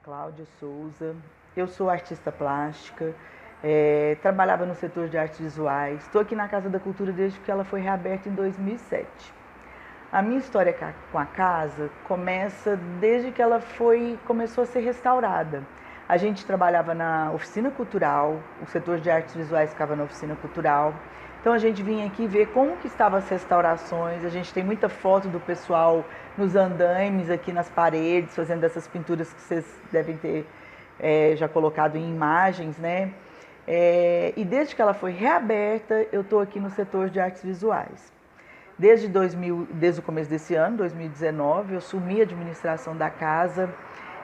Cláudia Souza, eu sou artista plástica, trabalhava no setor de artes visuais, estou aqui na Casa da Cultura desde que ela foi reaberta em 2007. A minha história com a casa começa desde que ela começou a ser restaurada. A gente trabalhava na oficina cultural, o setor de artes visuais ficava na oficina cultural. Então a gente vinha aqui ver como que estavam as restaurações. A gente tem muita foto do pessoal nos andaimes aqui nas paredes, fazendo essas pinturas que vocês devem ter já colocado em imagens, né? E desde que ela foi reaberta, eu estou aqui no setor de artes visuais. Desde o começo desse ano, 2019, eu assumi a administração da casa.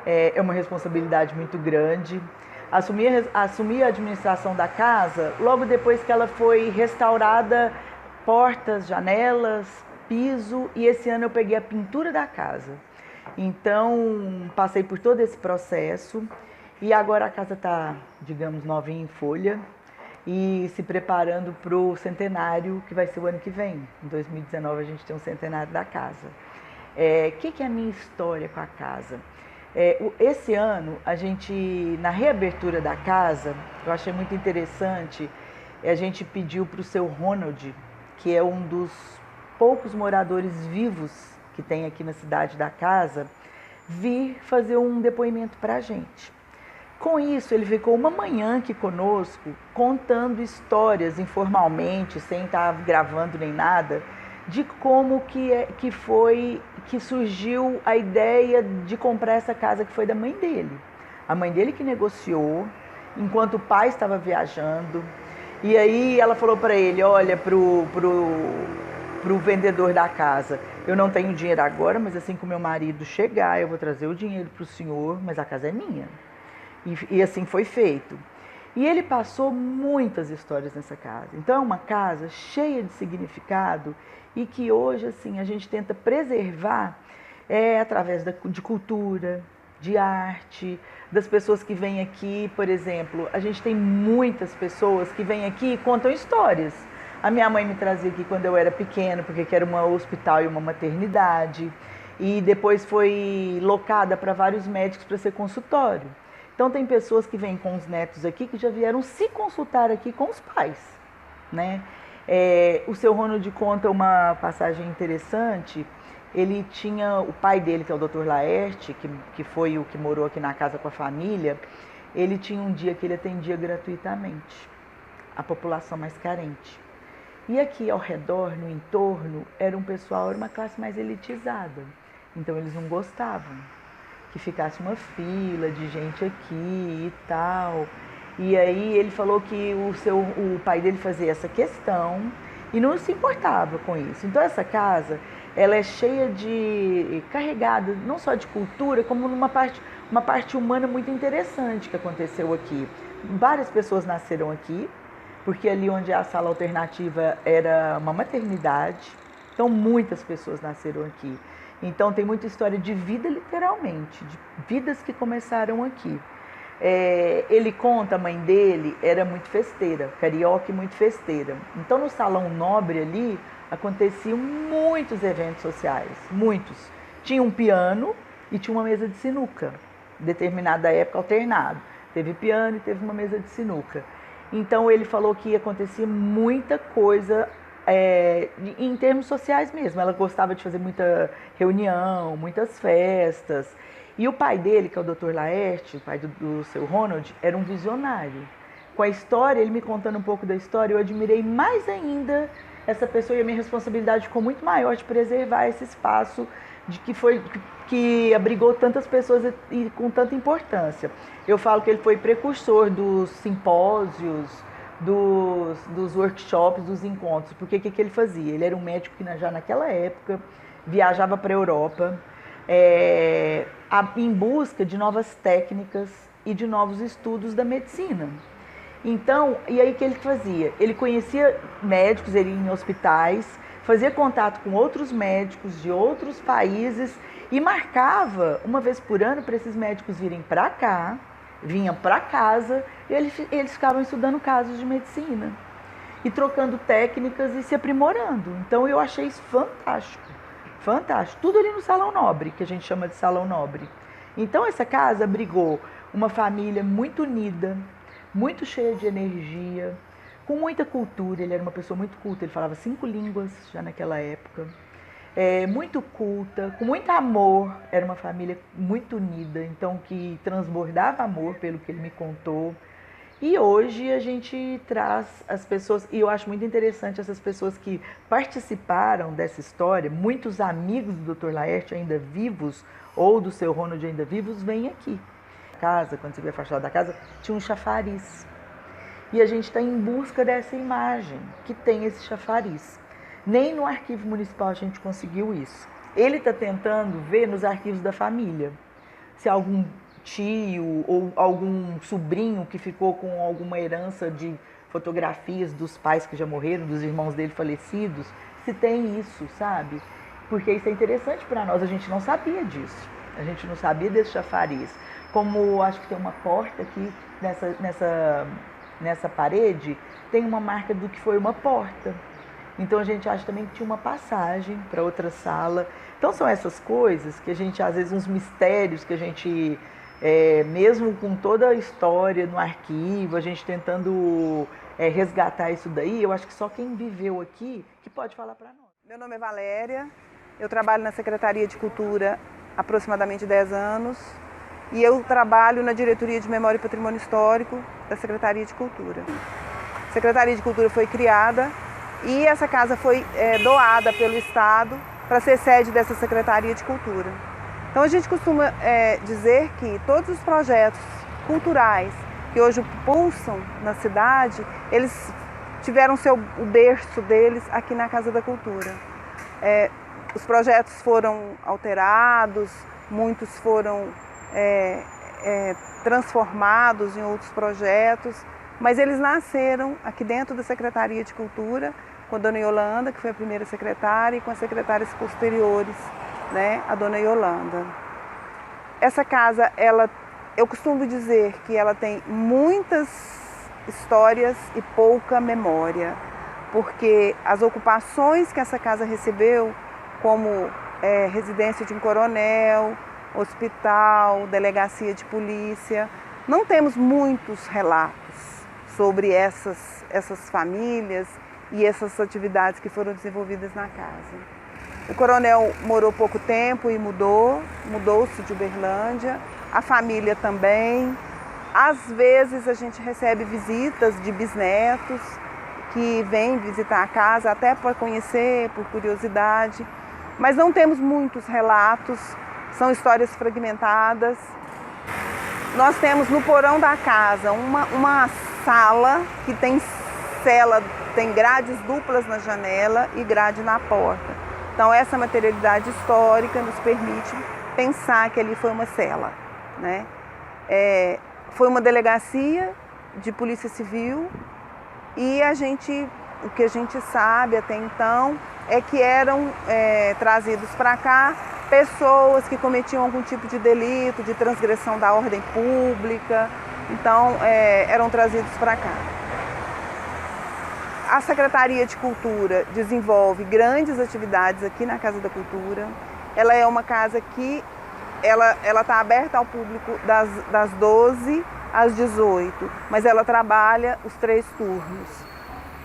É uma responsabilidade muito grande. Assumi a administração da casa logo depois que ela foi restaurada, portas, janelas, piso, e esse ano eu peguei a pintura da casa. Então, passei por todo esse processo e agora a casa está, digamos, novinha em folha e se preparando para o centenário que vai ser o ano que vem. Em 2019 a gente tem um centenário da casa. Que é a minha história com a casa? Esse ano, a gente, na reabertura da casa, eu achei muito interessante, a gente pediu para o seu Ronald, que é um dos poucos moradores vivos que tem aqui na cidade da casa, vir fazer um depoimento para a gente. Com isso, ele ficou uma manhã aqui conosco, contando histórias informalmente, sem estar gravando nem nada, de como que surgiu a ideia de comprar essa casa, que foi da mãe dele. A mãe dele que negociou, enquanto o pai estava viajando. E aí ela falou para ele, olha, pro vendedor da casa, eu não tenho dinheiro agora, mas assim que o meu marido chegar, eu vou trazer o dinheiro para o senhor, mas a casa é minha. E assim foi feito. E ele passou muitas histórias nessa casa. Então é uma casa cheia de significado e que hoje assim a gente tenta preservar através de cultura, de arte, das pessoas que vêm aqui. Por exemplo, a gente tem muitas pessoas que vêm aqui e contam histórias. A minha mãe me trazia aqui quando eu era pequena, porque era um hospital e uma maternidade, e depois foi locada para vários médicos para ser consultório. Então tem pessoas que vêm com os netos aqui que já vieram se consultar aqui com os pais, né? O seu Ronald conta uma passagem interessante. Ele tinha o pai dele, que é o Dr. Laerte, que foi o que morou aqui na casa com a família. Ele tinha um dia que ele atendia gratuitamente a população mais carente. E aqui ao redor, no entorno, era uma classe mais elitizada. Então eles não gostavam que ficasse uma fila de gente aqui e tal. E aí ele falou que o pai dele fazia essa questão e não se importava com isso. Então essa casa, ela é cheia carregada não só de cultura, como uma parte humana muito interessante que aconteceu aqui. Várias pessoas nasceram aqui, porque ali onde é a sala alternativa era uma maternidade. Então muitas pessoas nasceram aqui. Então tem muita história de vida, literalmente, de vidas que começaram aqui. Ele conta, a mãe dele era muito festeira, carioca e muito festeira. Então no Salão Nobre ali aconteciam muitos eventos sociais, muitos. Tinha um piano e tinha uma mesa de sinuca, determinada época alternado. Teve piano e teve uma mesa de sinuca. Então ele falou que acontecia muita coisa em termos sociais mesmo. Ela gostava de fazer muita reunião, muitas festas. E o pai dele, que é o Dr. Laerte, o pai do seu Ronald, era um visionário. Com a história, ele me contando um pouco da história, eu admirei mais ainda essa pessoa, e a minha responsabilidade ficou muito maior de preservar esse espaço que abrigou tantas pessoas e com tanta importância. Eu falo que ele foi precursor dos simpósios, dos workshops, dos encontros, porque o que ele fazia? Ele era um médico que já naquela época viajava para a Europa em busca de novas técnicas e de novos estudos da medicina. Então, e aí o que ele fazia? Ele conhecia médicos, ele ia em hospitais, fazia contato com outros médicos de outros países e marcava uma vez por ano para esses médicos virem para cá, vinham para casa e eles ficavam estudando casos de medicina e trocando técnicas e se aprimorando. Então eu achei isso fantástico, fantástico. Tudo ali no Salão Nobre, que a gente chama de Salão Nobre. Então essa casa abrigou uma família muito unida, muito cheia de energia, com muita cultura. Ele era uma pessoa muito culta, ele falava 5 línguas já naquela época. Muito culta, com muito amor, era uma família muito unida, então que transbordava amor pelo que ele me contou. E hoje a gente traz as pessoas, e eu acho muito interessante essas pessoas que participaram dessa história, muitos amigos do Dr. Laerte ainda vivos, ou do seu Ronald ainda vivos, vêm aqui. A casa, quando você vê a fachada da casa, tinha um chafariz. E a gente está em busca dessa imagem, que tem esse chafariz. Nem no arquivo municipal a gente conseguiu isso. Ele está tentando ver nos arquivos da família se algum tio ou algum sobrinho que ficou com alguma herança de fotografias dos pais que já morreram, dos irmãos dele falecidos, se tem isso, sabe? Porque isso é interessante para nós, a gente não sabia disso. A gente não sabia desse chafariz. Como acho que tem uma porta aqui nessa parede, tem uma marca do que foi uma porta. Então a gente acha também que tinha uma passagem para outra sala. Então são essas coisas que a gente, às vezes, uns mistérios que a gente, mesmo com toda a história no arquivo, a gente tentando resgatar isso daí, eu acho que só quem viveu aqui que pode falar para nós. Meu nome é Valéria, eu trabalho na Secretaria de Cultura há aproximadamente 10 anos e eu trabalho na Diretoria de Memória e Patrimônio Histórico da Secretaria de Cultura. A Secretaria de Cultura foi criada e essa casa foi doada pelo Estado para ser sede dessa Secretaria de Cultura. Então a gente costuma dizer que todos os projetos culturais que hoje pulsam na cidade, eles tiveram o berço deles aqui na Casa da Cultura. Os projetos foram alterados, muitos foram transformados em outros projetos, mas eles nasceram aqui dentro da Secretaria de Cultura, com a dona Yolanda, que foi a primeira secretária, e com as secretárias posteriores, né, a dona Yolanda. Essa casa, eu costumo dizer que ela tem muitas histórias e pouca memória, porque as ocupações que essa casa recebeu, como residência de um coronel, hospital, delegacia de polícia, não temos muitos relatos sobre essas famílias e essas atividades que foram desenvolvidas na casa. O coronel morou pouco tempo e mudou-se de Uberlândia, a família também. Às vezes a gente recebe visitas de bisnetos que vêm visitar a casa até para conhecer, por curiosidade, mas não temos muitos relatos, são histórias fragmentadas. Nós temos no porão da casa uma sala que tem cela, tem grades duplas na janela e grade na porta. Então essa materialidade histórica nos permite pensar que ali foi uma cela, né? Foi uma delegacia de polícia civil e o que a gente sabe até então é que eram trazidos para cá pessoas que cometiam algum tipo de delito, de transgressão da ordem pública, então eram trazidos para cá. A Secretaria de Cultura desenvolve grandes atividades aqui na Casa da Cultura. Ela é uma casa que ela está aberta ao público das 12 às 18, mas ela trabalha os 3 turnos,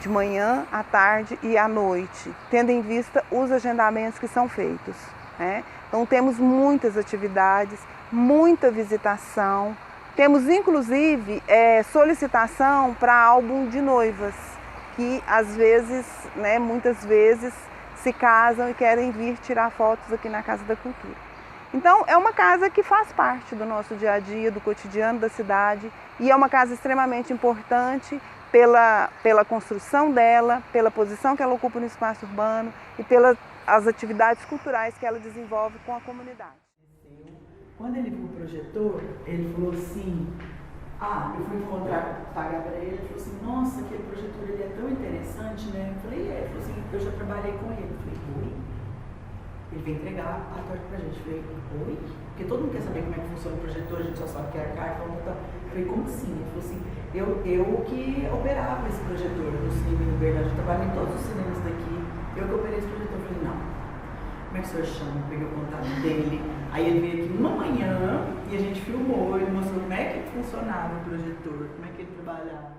de manhã, à tarde e à noite, tendo em vista os agendamentos que são feitos, né? Então temos muitas atividades, muita visitação, temos inclusive solicitação para álbum de noivas, que às vezes, né, muitas vezes se casam e querem vir tirar fotos aqui na Casa da Cultura. Então é uma casa que faz parte do nosso dia a dia, do cotidiano da cidade, e é uma casa extremamente importante pela construção dela, pela posição que ela ocupa no espaço urbano e pelas atividades culturais que ela desenvolve com a comunidade. Quando ele viu o projetor, ele falou assim, eu fui pagar para ele, ele falou assim, nossa, aquele projetor ele é tão interessante, né? Eu falei, ele falou assim, eu já trabalhei com ele. Eu falei, oi? Ele veio entregar a torta pra gente. Eu falei, oi? Porque todo mundo quer saber como é que funciona o projetor, a gente só sabe que é a carta, tá. Eu falei, como assim? Ele falou assim, eu que operava esse projetor no cinema em Uberlândia, eu trabalhei em todos os cinemas daqui, eu que operei esse projetor. Eu falei, não. como é que o senhor chama? Eu peguei o contato dele. Aí ele veio aqui uma manhã e a gente filmou, ele mostrou como é que funcionava o projetor, como é que ele trabalhava.